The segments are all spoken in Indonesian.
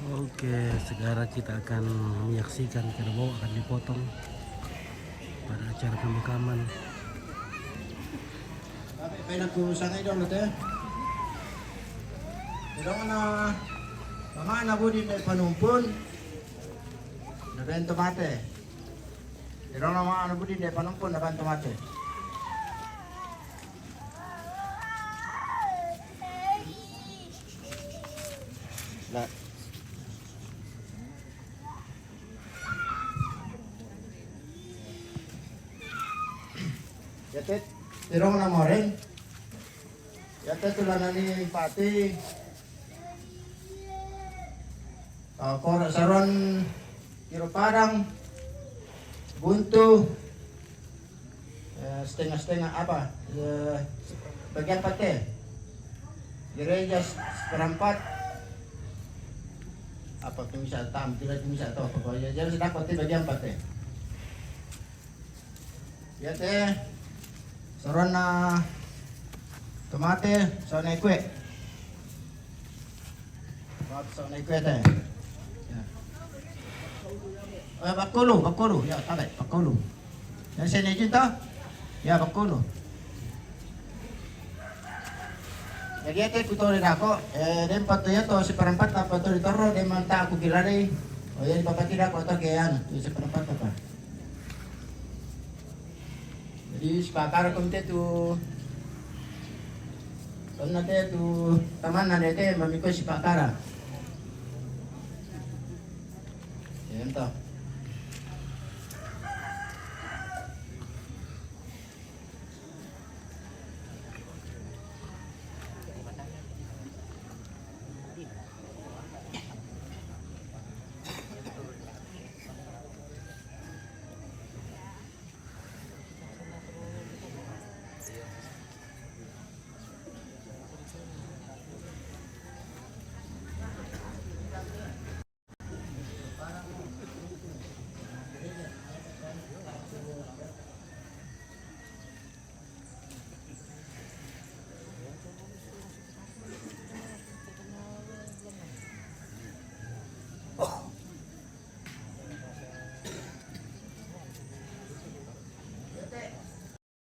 Oke, sekarang kita akan menyaksikan kerbau akan dipotong pada acara pemakaman. Tapi pinagkurusan ito na tayo. Pero na mga nabudi na panumpon. Nabento mate. Pero na mga nabudi na panumpon nabento mate. Lah. Yatet, tirong na mo rin. Yatet tulan na ni Pati. Kora saron kiro parang buntu setengah-setengah apa bagian pate gereja seperempat apa bisa tam tidak bisa tahu pokoknya jadi sudah pate bagian pate ya teh saron na tomate saron kue saron kue teh Bakulu, ya tarik, bakulu. Yang sini juga, ya bakulu. Jadi ate kutori ako, dem pato ya to seperempat apa to ditoro dem manta aku kira deh. Oh ya bapak tidak kota kean, itu seperempat apa. Jadi sepakar komite tu, karena dia tu taman ada dia mamiko sepakara. Ya entah.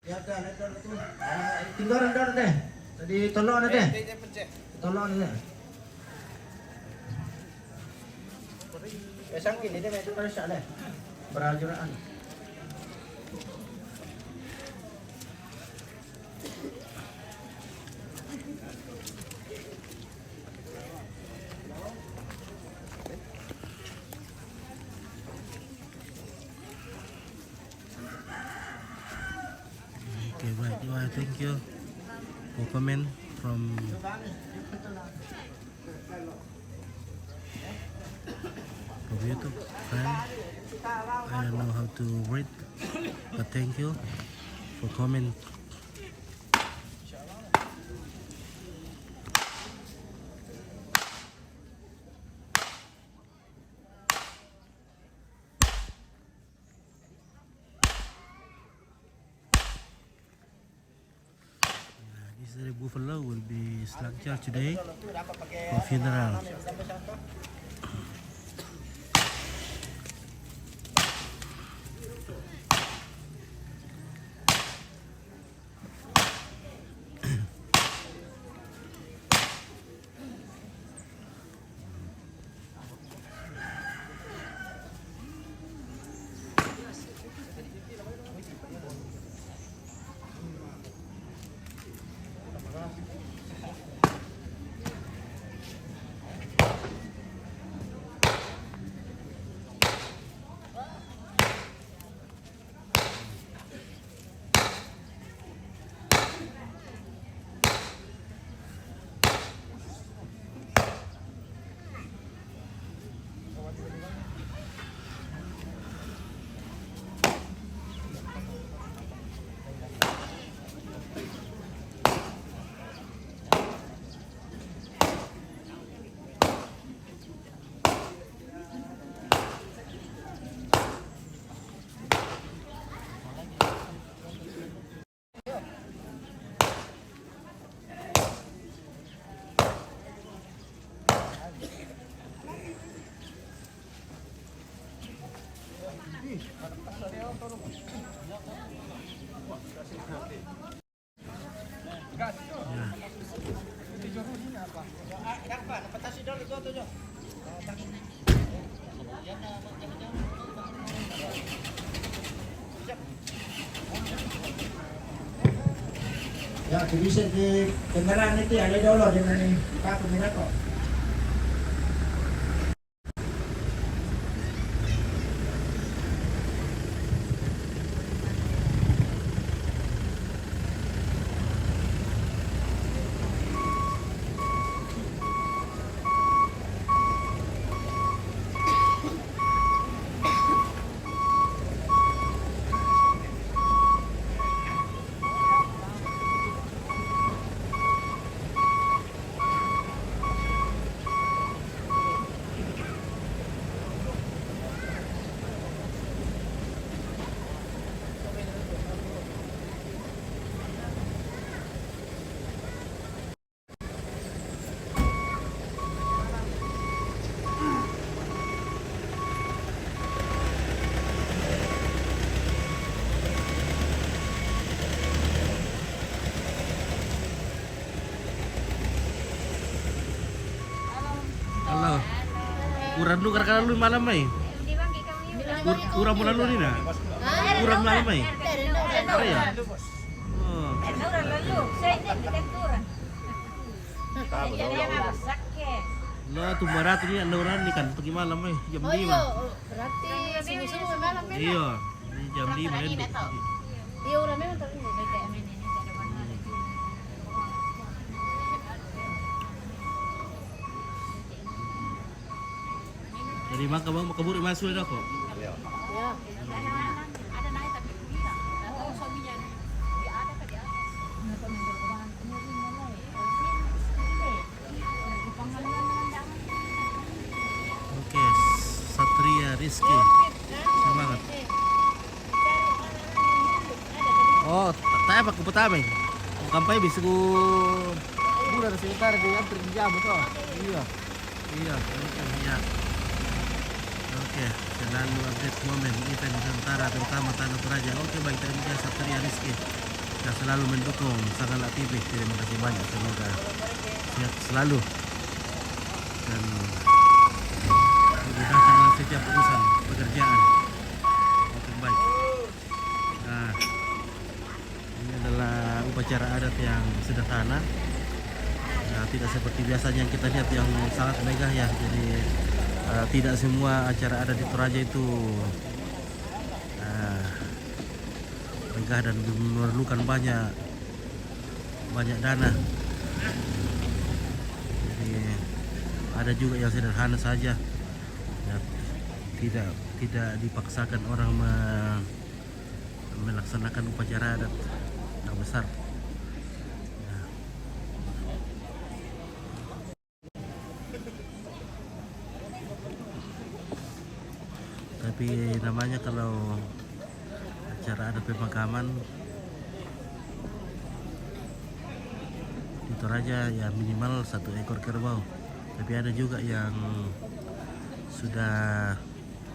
Ya dah, dah tu. Tinggal dah deh. Tadi tolong ada deh. Tolong ada. Besang kini deh itu harus ada. Berajuraan. Okay, right. Thank you for comment from YouTube friend. I don't know how to read, but thank you for comment. This buffalo will be slaughtered today for funeral. Ya, bisa di kendaraan itu ada dulu di mana Pak Peminat kok. Halo. Kurang lu karena lu malam mai. Kurang malam lu ni nak. Kurang malam mai. Apa ya? Oh. Lah tu barat ni anda orang ni kan pergi malam mai jam 5. Berarti sini-sini malam memang. Iya, ni jam 5 ni. Iya, orang memang tahu. Dari maka bang makabur masuk dah kok. Ya. Oke, Satria Rizky. Semangat. Oh, tak apa pertama. Kampai bisa ku bulan sekitar di hampir jam tu. Iya. Iya, iya. Oke, selalu update momen event Nusantara terutama Tanah Toraja. Oke, baik, terima kasih Satria Rizky. Kita selalu mendukung sangat aktif. Terima kasih banyak, semoga sehat selalu dan dimudahkan dalam setiap urusan pekerjaan. Oke, baik. Nah, ini adalah upacara adat yang sederhana. Nah, tidak seperti biasanya yang kita lihat yang sangat megah ya. Jadi tidak semua acara adat di Toraja itu megah dan memerlukan banyak dana. Jadi ada juga yang sederhana saja. Ya, tidak dipaksakan orang melaksanakan upacara adat yang besar. Tapi namanya kalau acara adat pemakaman di Toraja ya minimal 1 ekor kerbau. Tapi ada juga yang sudah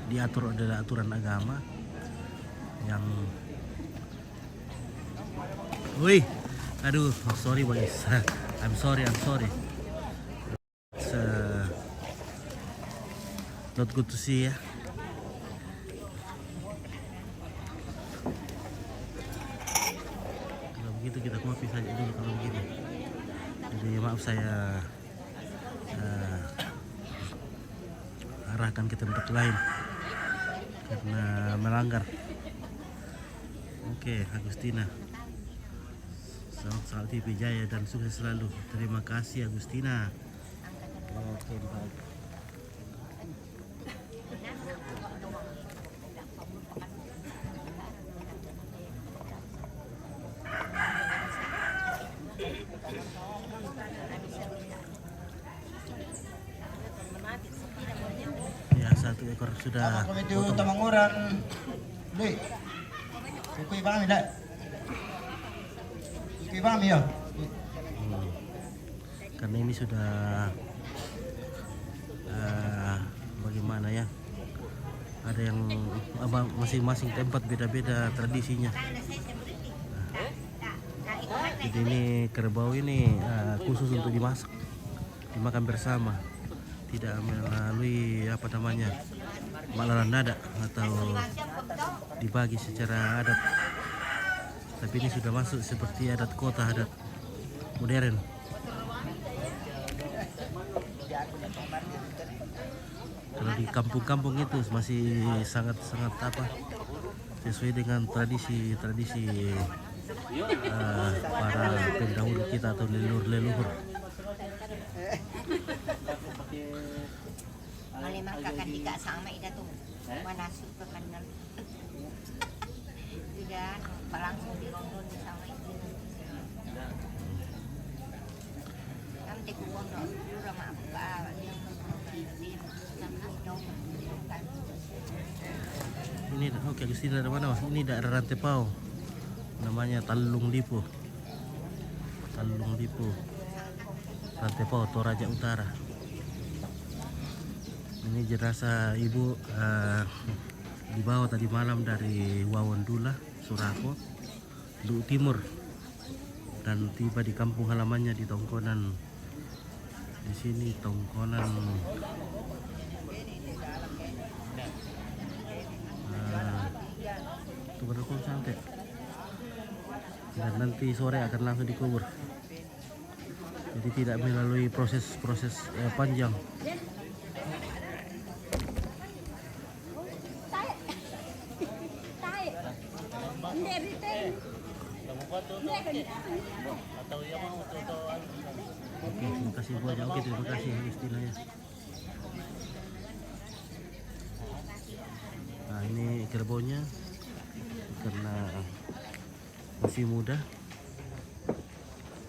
diatur adalah aturan agama yang wih, aduh, oh, sorry guys. I'm sorry. It's not good to see ya. Begitu kita kopi saja dulu kalau begini. Jadi maaf saya arahkan ke tempat lain karena melanggar. Oke, Agustina. Selamat TV Jaya dan sukses selalu. Terima kasih Agustina. Oke, baik. Ya, 1 ekor sudah Komite Tamanguran. Dek. Kuy bami dah. Kuy bami ya. Karena ini sudah bagaimana ya, ada yang masing-masing tempat beda-beda tradisinya. Jadi ini kerbau ini khusus untuk dimakan bersama, tidak melalui apa namanya malaran nada atau dibagi secara adat. Tapi ini sudah masuk seperti adat kota, adat modern. Kalau di kampung-kampung itu masih sangat-sangat apa sesuai dengan tradisi para pendahulu kita atau leluhur. Malimang kakandika sama ida tuh manasuk ke kanan. Tidak, langsung dirondon sama itu. Kami teku pondok, udah maaf pak. Ini oke, Agustina dari mana mas? Ini daerah Rantepao, namanya Talung Lipo, Rantepao, Toraja Utara. Ini jenazah ibu dibawa tadi malam dari Wawondula, Surako, Lu'u Timur, dan tiba di kampung halamannya di Tongkonan. Di sini Tongkonan Tukar santai. Dan nanti sore akan langsung dikubur. Jadi tidak melalui proses panjang. Oke, terima kasih Bu Aja. Oke, terima kasih istilahnya. Nah, ini kerbaunya karena masih muda,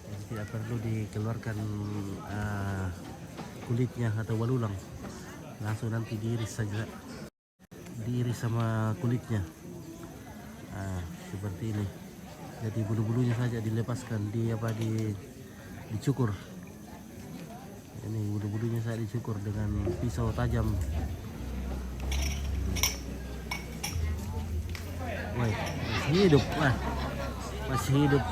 jadi tidak perlu dikeluarkan kulitnya atau walulang, langsung nanti diiris saja, diiris sama kulitnya. Seperti ini. Jadi bulu-bulunya saja dilepaskan, dicukur. Ini bulu-bulunya saya dicukur dengan pisau tajam. Woi, masih hidup, masih hidup.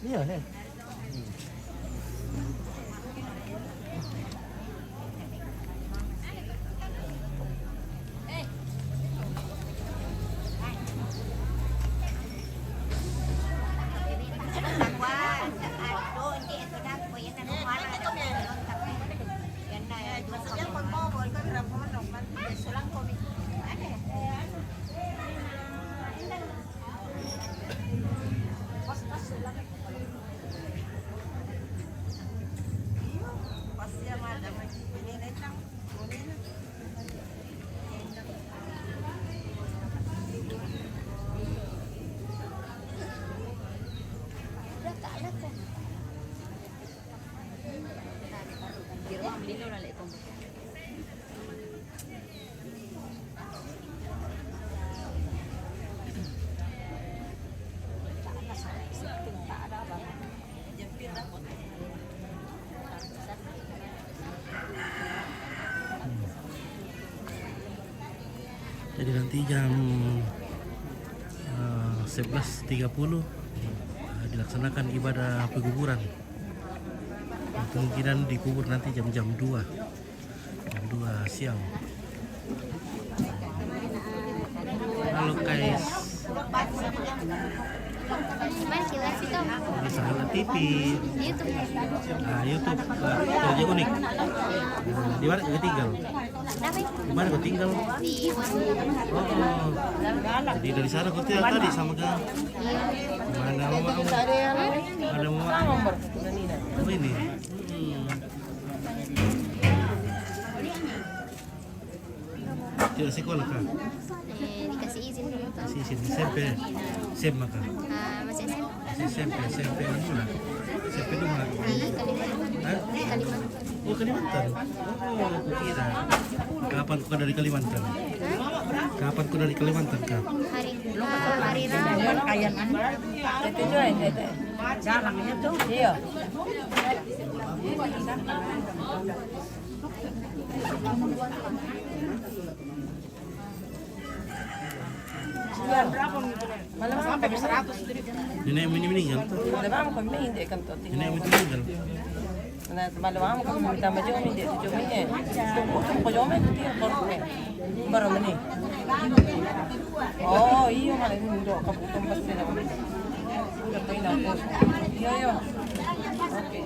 Iya nih. Jadi nanti jam 11.30 dilaksanakan ibadah penguburan. Kemungkinan dikubur nanti jam 2 siang. Halo guys. Mana sih lah situ? Di Sahabat TV. Di YouTube. Nah, YouTube kerja unik. Nah, di mana kau tinggal? Kenapa? Di mana kau tinggal? Di warung. Oh, jadi dari sana kau tinggal tadi sama kan? Iya. Mana mama kamu? Ada mama. Oh ini. Tidak sekolah kah? Dikasih izin dulu tuh. Masih izin SMP. SMA kah? Masih SMP. Masih SMP dulu lah. SMP dulu lah. Di Kalimantan. Hah? Di Kalimantan. Oh Kalimantan. Oh aku kira. Kapan kau dari Kalimantan? Kapan kau dari Kalimantan kah? Hari Rabu. Itu juga itu. Jalannya tuh. Iya. Malam sampai 100 itu. Nenek meninggal tuh. Malam kami hindi kan to. Nenek meninggal. Na malam kami minta maju hindi itu cuma ni. Tumpuk ko jome dia korte. Baru meni. Oh, iyo malam ini do kabutung pasti na. Udah tayo na po. Iyo yo. Okay.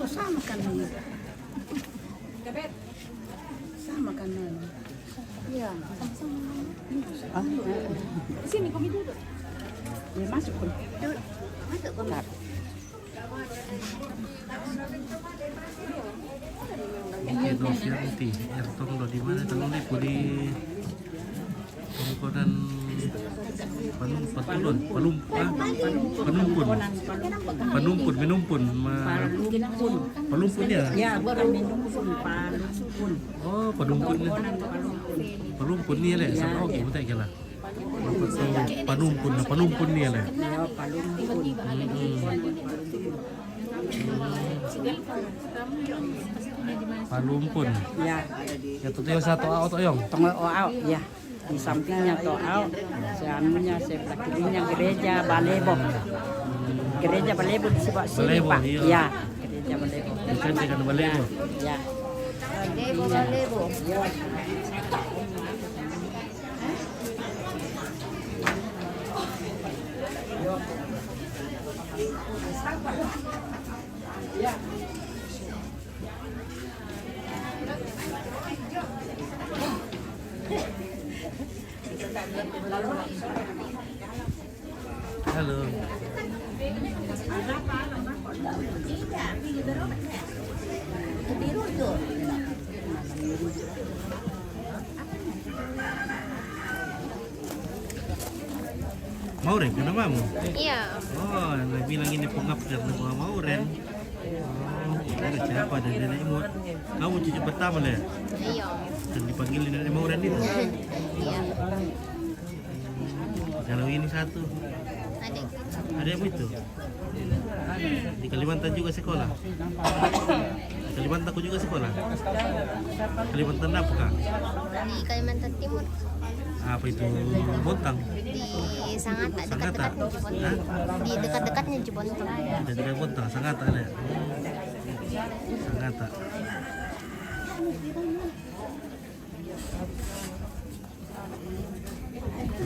Sama kan sama kan iya sini kami duduk ya masuk pun Masuk pun. Ini dosia nanti. Ertong lo di mana? Kalau di Puri Pengkodan Panumpun, Panumpun, menumpun, Palumpun ya? ya bukan menumpun palumpun Oh, Panumpun ni. Palumpun ni lah. Sama okey, betul ke lah. Panumpun ni lah. ya palumpun Palumpun. ya Ya tu yang satu auto yang. tongol out ya di sampingnya toau seanunya sebelah kirinya gereja Balebo di sebelah sini Balebo, Pak iya. ya gereja Balebo Bukan dengan balik tu. ya Lebo. Halo. Mauren, kenapa kamu? Iya. Oh, nak bilang ini pengabdian nama Mauren. Oh, ada siapa ada nenek imut. Kamu cucu pertama lah. Iya. Dan dipanggil nenek Mauren itu. Iya. Kalau ini satu, Adik. ada yang itu. Di Kalimantan juga sekolah. Di Kalimantan aku juga sekolah. Kalimantan apa kak? Di Kalimantan Timur. Apa itu? Bontang. Di Sangatta, Sangatta. dekat-dekatnya Cibontang. Di dekat-dekatnya Cibontang. Dan juga Bontang, Sangatta ada. Sangatta.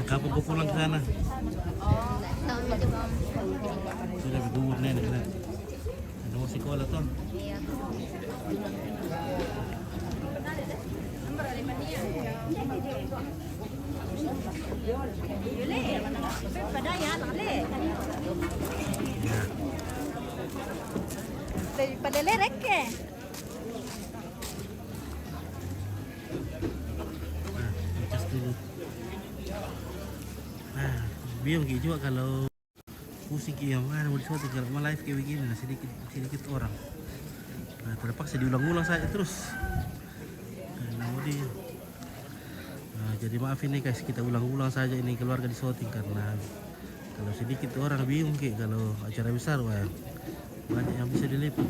Kapan kau pulang ke sana? Tahun itu Bang. Sudah bergubur nenek kan? Ada mau sekolah tuh? Iya. Daripada lerek ke? Adjust dulu. Nah, bingung Ki juga kalau pusing Ki yang mana mau disuatu kalau mau live kayak begini, nah sedikit orang. Nah, terpaksa diulang-ulang saja terus. Nah, jadi maaf ini guys, kita ulang-ulang saja ini keluarga di shooting karena kalau sedikit orang bingung Ki, kalau acara besar wah banyak yang bisa diliput.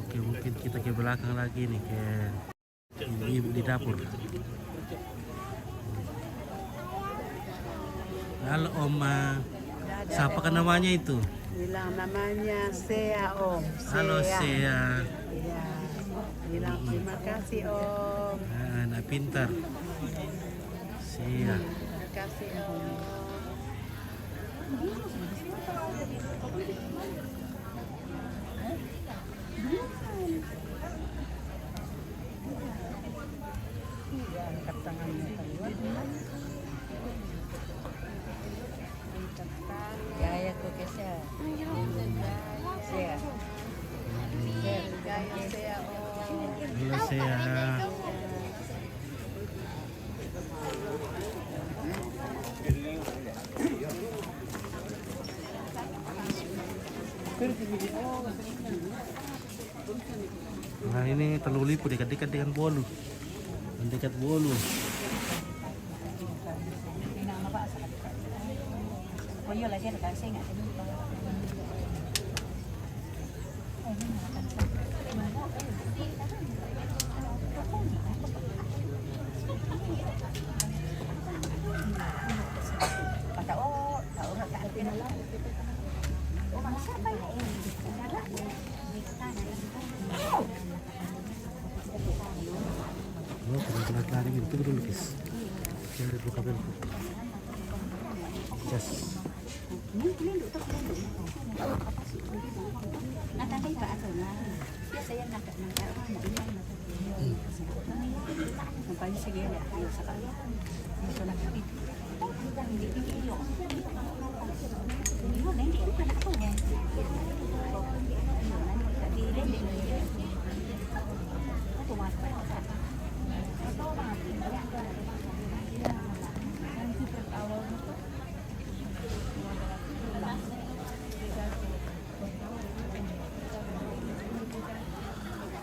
Oke, mungkin kita ke belakang lagi nih ke ibu-ibu di dapur. Halo Oma, siapa kan namanya itu? Bilang namanya Sea Om. Halo Sea. Ya, bilang terima kasih Om. Nah, anak pintar. Sea. Terima kasih Om. Angkat tangannya Gaya ko kasi. Siya. Gaya Sea Om. Halo Sea. Nah ini terlalu lipu dekat-dekat dengan bolu. Dekat bolu. Oh iya lagi ada kasih nggak sih? Oh, pelan-pelan lari gitu dulu guys. Jangan buka belku. Just.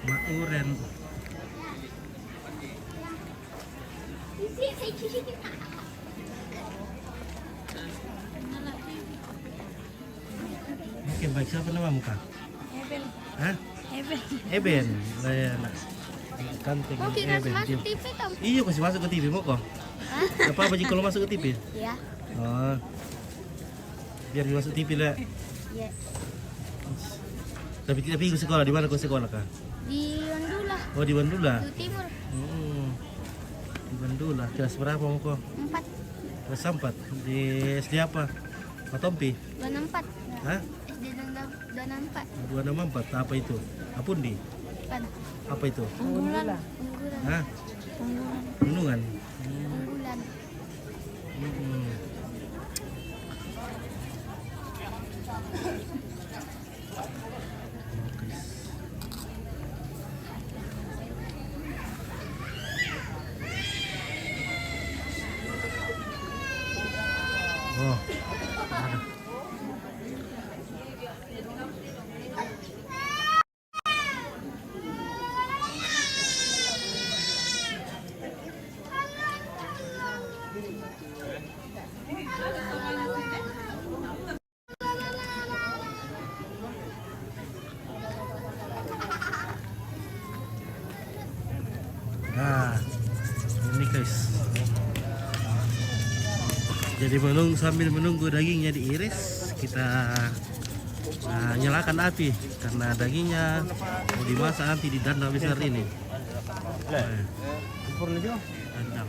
Mauren. Oke, baik, siapa namamu Kak? Eben. Hah? Eben. Eben. Cantik Mau kita Eben. masuk TV Tom? Iya, masih masuk ke TV mau kok. Apa jika kalau masuk ke TV? Ya. Oh. Biar masuk TV lah. Ya. Tapi ke sekolah di mana kau sekolah Kak? Di Wandula, Oh, di Bandula. di Timur. Di Bandula. Kelas berapa mau kok? 4, Kelas 4. Di SD apa? Matompi? 24. Hah? SD dan 4. 264. Apa itu? Apundi? Kan. Apa itu? Unggulan. Hah? Unggulan. Gunungan? Unggulan. Hmm. Oke. Oh, ada. Nah, ini guys. Jadi sambil menunggu dagingnya diiris, kita Nah, nyalakan api karena dagingnya mau dimasak nanti di dandang besar ini. Dandang.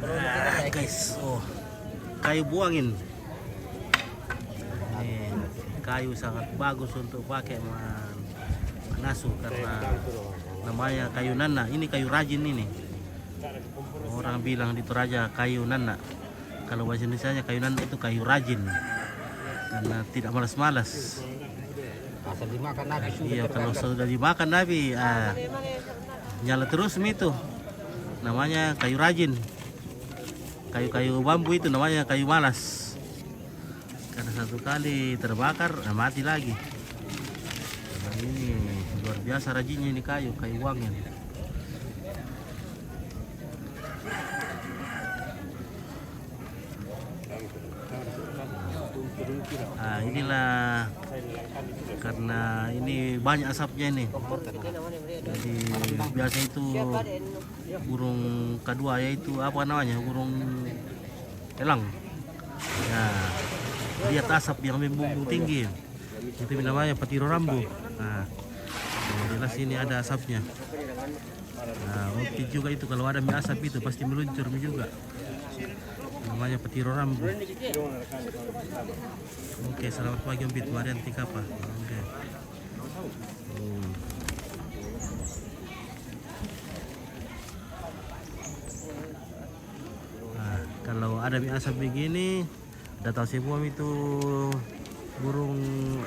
Nah, guys, oh kayu buangin. Ini kayu sangat bagus untuk pakai menasu karena namanya kayu nana. Ini kayu rajin ini. Orang bilang di Toraja kayu nana. Kalau bahasa Indonesia kayu nana itu kayu rajin karena tidak malas-malas. Asal dimakan nabi sudah. Iya, kalau sudah dimakan nabi, nyala terus itu. Namanya kayu rajin. Kayu-kayu bambu itu namanya kayu malas. Karena satu kali terbakar, mati lagi. Nah, ini luar biasa rajinnya ini kayu wangi. Nah, inilah karena ini banyak asapnya ini. Jadi biasa itu burung kedua yaitu apa namanya, burung elang. Ya, lihat asap yang membumbung tinggi. Itu namanya petiro rambu. Nah, jelas ini ada asapnya. Nah, oke juga itu kalau ada mie asap itu pasti meluncur mie juga. Namanya petiro rambu. Oke, selamat pagi Om Pit, Marian Tikapa. Oke. Nah, kalau ada mie asap begini, datang sebuah itu burung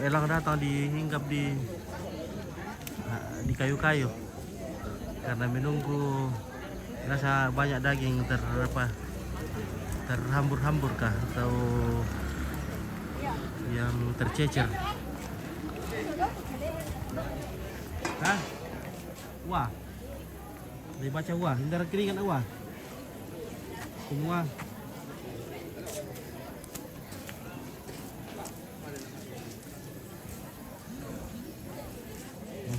elang datang dihinggap di kayu-kayu karena menunggu rasa banyak daging terhambur-hambur kah atau yang tercecer. Hah? Wah. Dibaca wah, indara kiri kan wah. Semua.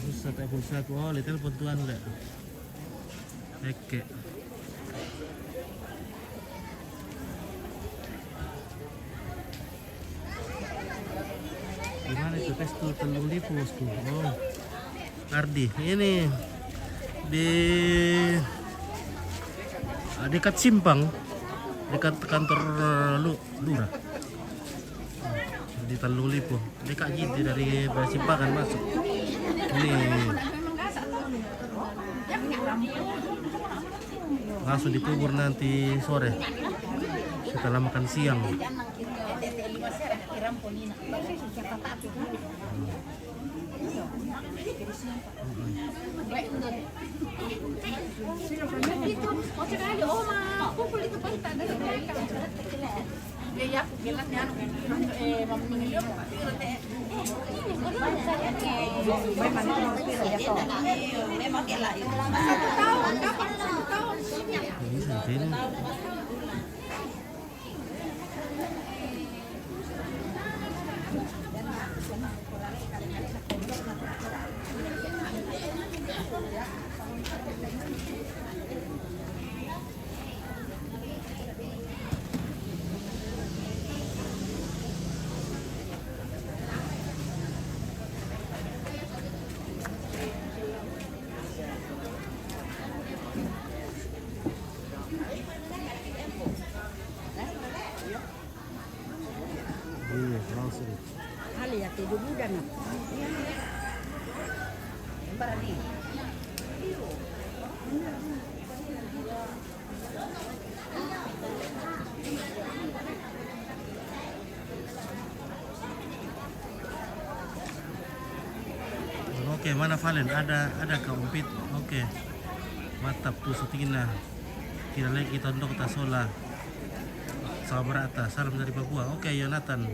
Susah tak pulsa aku. Oh, telepon tuan enggak. Oke. Gimana itu tes tuh telur lipus tuh? Oh, Ardi, ini di dekat simpang, dekat kantor lurah di Teluk Lipo, dekat gitu dari Simpangan masuk. Ini langsung dikubur nanti sore setelah makan siang. Ali ya tidur muda nak. Oke, mana Valen? Ada kaumpit. Oke. Mantap tuh syutingnya. Kira lagi kita untuk tasola. Sabarata, salam dari Papua. Oke, Yonatan.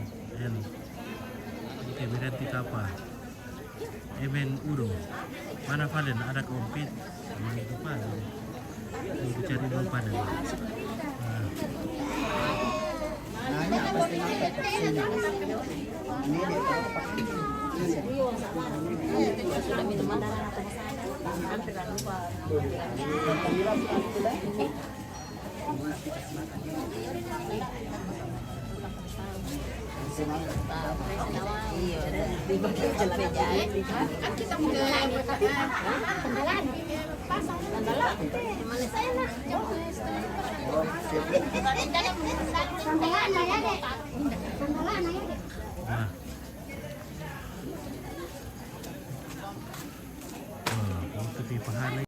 Oke, Mirenti Kapa. Emen Udo. Mana Valen? Ada kaumpit. Mana itu Valen? Kita cari dulu Valen. Nanya pasti ngapa sini. Ini dia Nah. Itu di pahala.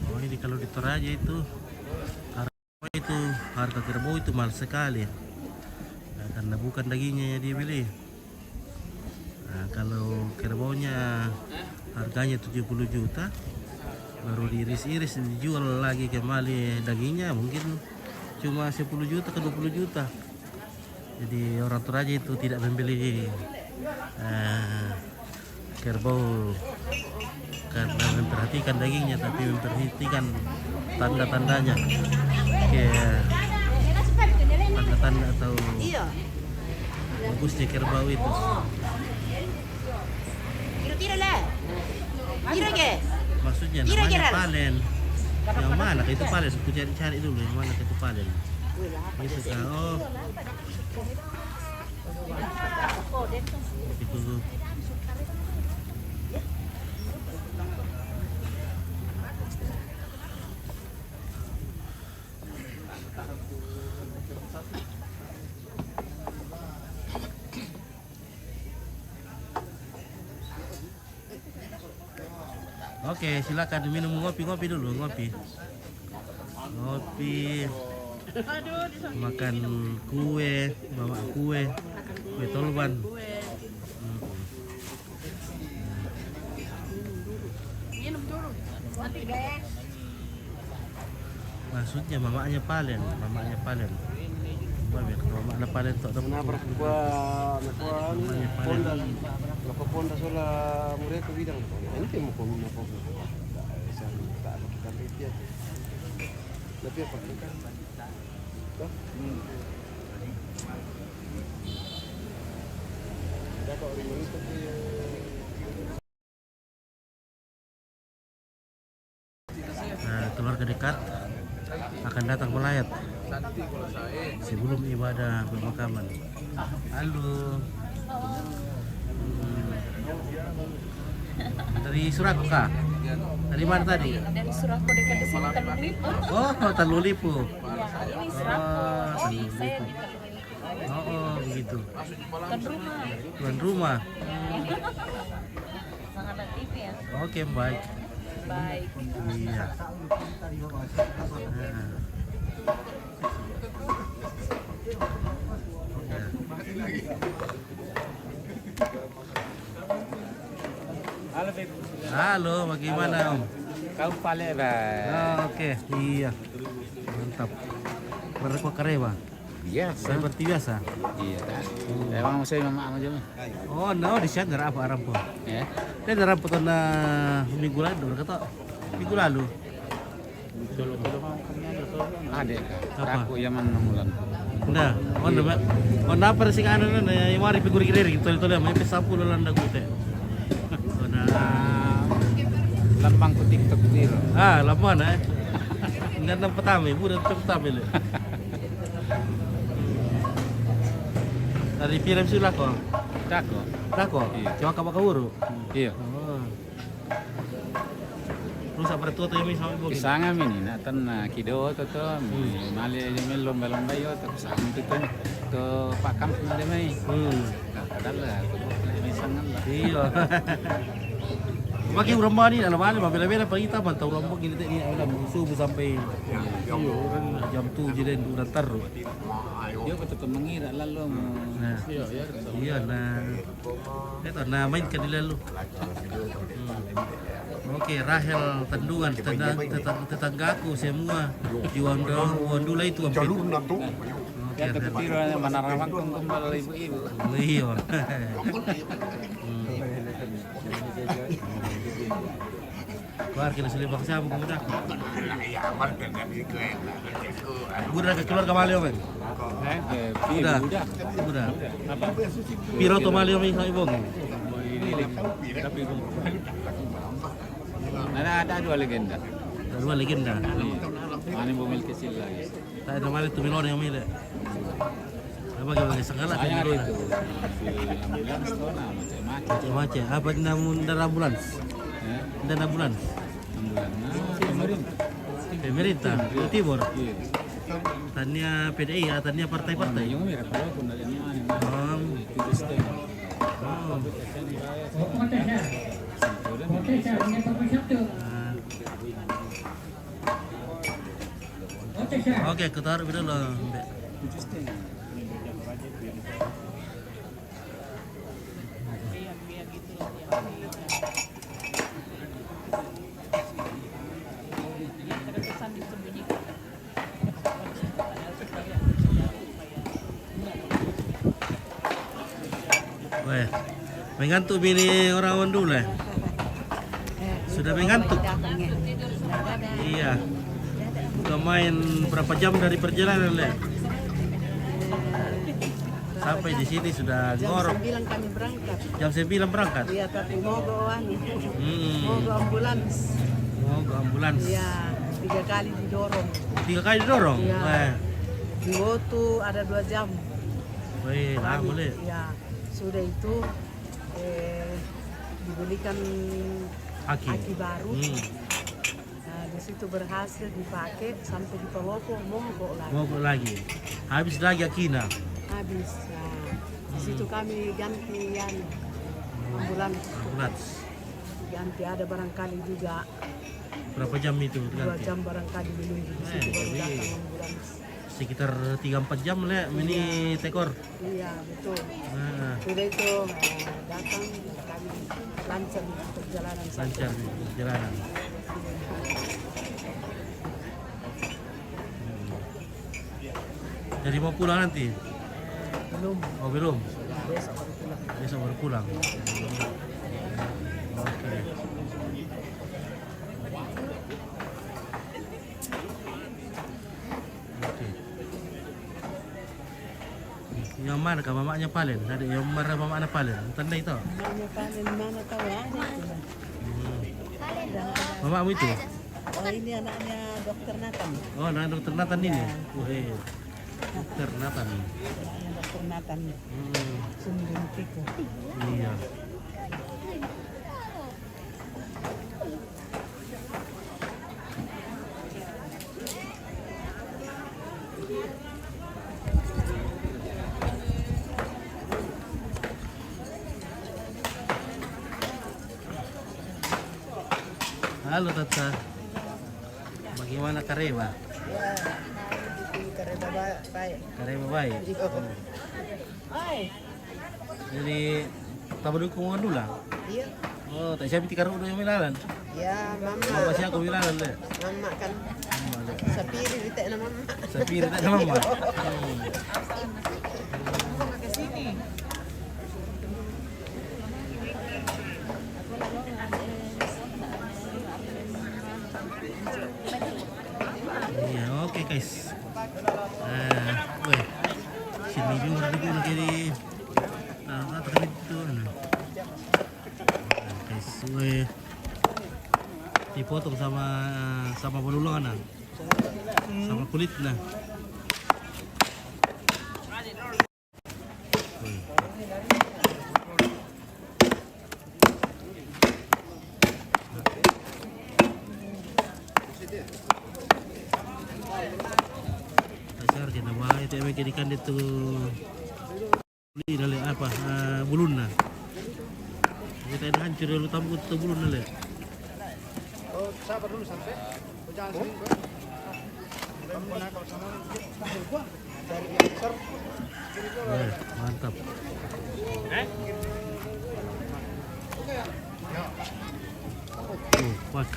Oh, ini kalau di Toraja itu harga kerbau itu mahal sekali ya. Nah, karena bukan dagingnya yang dibeli. Nah, kalau kerbaunya harganya 70 juta, baru diiris-iris dijual lagi kembali dagingnya mungkin cuma 10 juta ke 20 juta. Jadi orang Toraja itu tidak membeli kerbau karena memperhatikan dagingnya, tapi memperhatikan tanda-tandanya, kayak tanda-tanda atau bagusnya kerbau itu. Maksudnya namanya palen. Yang mana itu palen? Aku cari dulu yang mana itu palen. Itu kan, oh itu. Oke, silakan minum ngopi dulu, ngopi, makan kue, bawa kue tolban. Maksudnya mamanya palen. Mamanya palen tok dapat. Mamanya palen. Ponda sola mereka bidang ente mo kung na po isang taalo kita dia lebih apa kan toh dapat orang itu keluarga dekat akan datang melayat sebelum ibadah pemakaman. Halo. Dari Suraku kah? Dari mana tadi? Dari Suraku dekat di sini Teluk Lipu. Oh, Teluk Lipu. Ini Suraku. Teluk Saya Lipu. di Teluk Lipu. Oh, begitu. Tuan rumah. Tuan rumah. Sangat aktif ya. Oke, baik. Baik. Iya. Halo, bagaimana Om? kau pale ba Oke, iya. Mantap. Berapa kareba? biasa Seperti biasa. iya emang saya mama aja Oh, no, di sana apa arah po? ya Dia darah po na minggu lalu, kata minggu lalu. ada Apa? aku yaman 6 bulan Nah, onda apa sih kan na yung mari figur kiri gitu itu may pesapulo lang na gute. Ona lambang ku TikTok dir lama na. Enggak nang patami, budak patami le. Dari film sila ko. dako Dako. Iya. Cuma ka makawuro. iya Oh. Terus apa tuh yung sama ibu? isanga mini na tan na kido to mali jemel lomba-lomba yo to sang to to pakam na demay kadal la to misangan la Iya. Bagi orang mana ni dalam mana bela-bela pagi kita mantau orang gini ni dalam subuh sampai jam 7 dan udah taruh. Dia betul mengira lalu Nah, iya nah. Itu nah mainkan di lalu. Oke, Rahel Tandungan tetanggaku semua di Wandula itu hampir. Oke, ketiruan menarawak kembali ibu-ibu. iya. Keluar kita sulit bangsa bukan mudah. Udah ke keluar ke Malio kan? Udah. Apa? Piro to Malio mi sa ibong. Tapi ada dua legenda. Dua legenda. Mana Bumil kecil lagi. Tak ada Malio tu Milon yang milih. Apa kita segala tu Milon. Ambulans tu lah macam-macam. Macam apa namun dari ambulans? Dan ambulans. Pemerintah Jawa Timur. Tanya PDI ya, tanya partai-partai. Yung mirip ko kung nalin Oke, kita taruh dulu. Weh, mengantuk bini orang Wandula. Sudah mengantuk. Iya. Udah main berapa jam dari perjalanan le? Sampai di sini sudah ngorok. Jam 9 kami berangkat. Jam 9 berangkat. Iya, tapi mogok ambulans. Mogok ambulans. Iya, 3 kali didorong. 3 kali didorong? Iya. Di Wotu ada 2 jam. Wih, lama le. Iya, sudah itu dibelikan aki baru. Nah, di situ berhasil dipakai sampai di Palopo mogok lagi. Mogok lagi. Habis lagi akina. Habis. Nah, di situ kami ganti ambulans. Ganti ada barangkali juga. Berapa jam itu 2 ganti? jam barangkali menunggu di situ baru datang ambulans. Sekitar 3-4 jam le ini tekor. Iya, betul. Nah, Sudah itu datang kami lancar di perjalanan. lancar di perjalanan. Jadi mau pulang nanti? Belum. Oh belum? Besok baru pulang. Besok baru pulang. Oke. Yang mana kah mamaknya Palen? Ada yang marah mamaknya Palen. Tanda itu. Mamanya panen mana tahu ada. Mamamu itu? Oh, ini anaknya Dokter Nathan. Oh, nah Dokter Nathan ini. Wih. Dokter Nathan. Anaknya Dokter Nathan. Sundun Tiko. Iya. Halo Tata, bagaimana Kareba? Ya, karena baik. Kareba baik. Jadi tak berdukung dulu lah. Iya. Oh, tak siapa tikar udah yang milalan. Ya, mama. Mama siapa aku milalan le? Mama kan. Sapiri kita na mama. Sapiri tak sama mama. Iya, oke guys. Weh, sini juga udah jadi tekan itu. Guys, weh, dipotong sama belulungan, sama kulitnya. Itu yang jadikan itu beli dari apa bulunna. Kita ini hancur dulu tamu kita belum nilai. Oh, sabar dulu sampai. Jangan sering gua. Kamu nakal sama gua. Dari yang besar. Mantap. Pas.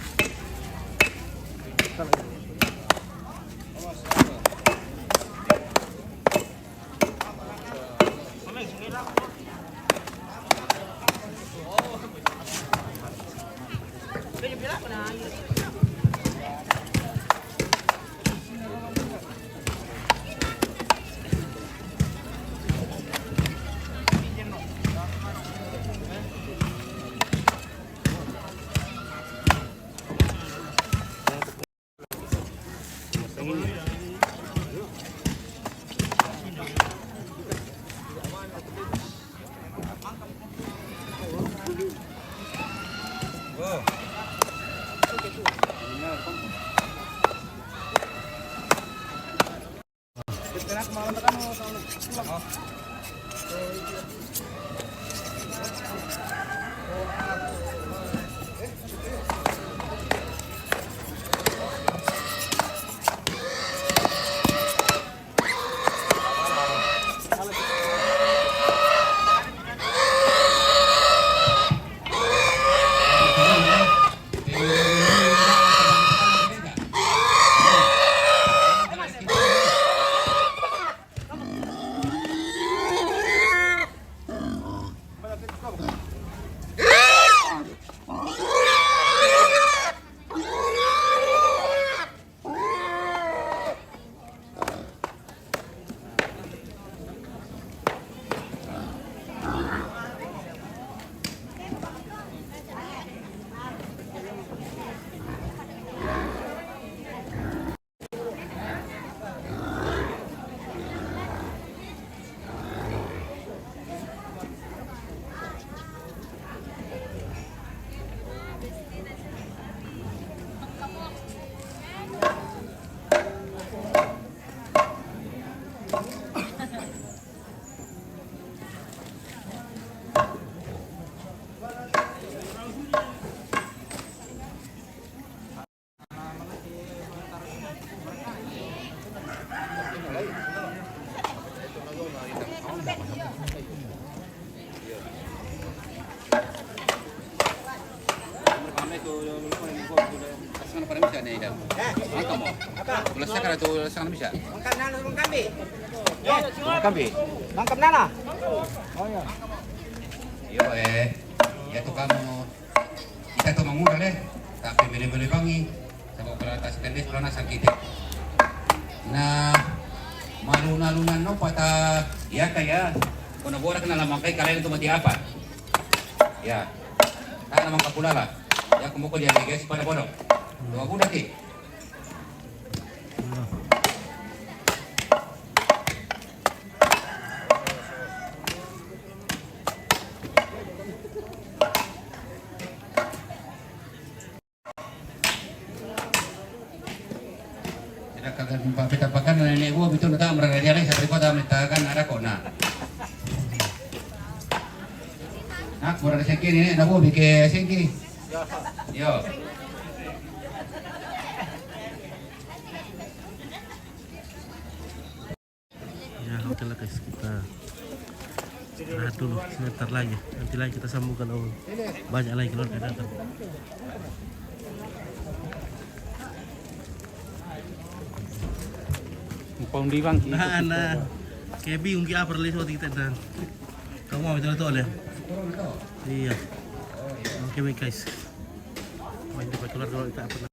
Mangkap nana. Yo ya tuh kamu kita tuh mengurang deh, tapi beli-beli bangi sama pelatas pendek pelana sakit. Nah, malu-nalunan no pata ya kayak kena borak kena lamang kalian itu mati apa? Ya, karena lamang kapulala. Ya kemukul dia guys pada bodoh. Dua budak ki. Kita pakan nenek gua betul tak mereka jalan sampai kota mentakan ada kok nah. Nak kurang sengki ini nak gua bikin sengki. Yo. Ya oke lah guys, kita istirahat dulu sebentar lagi. Nanti lagi kita sambungkan banyak lagi keluarga datang. Pong di bang. Nah, kayak bingung kita apa lagi waktu kita dan kamu mau betul ya? Iya. Oke baik guys. Main di keluar kalau kita apa?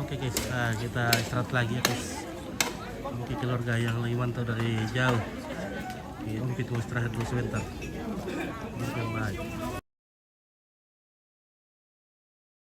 Oke guys, kita istirahat lagi ya guys. Mungkin keluarga yang lagi mantau dari jauh. Om Pit mau istirahat dulu sebentar. Oke, bye.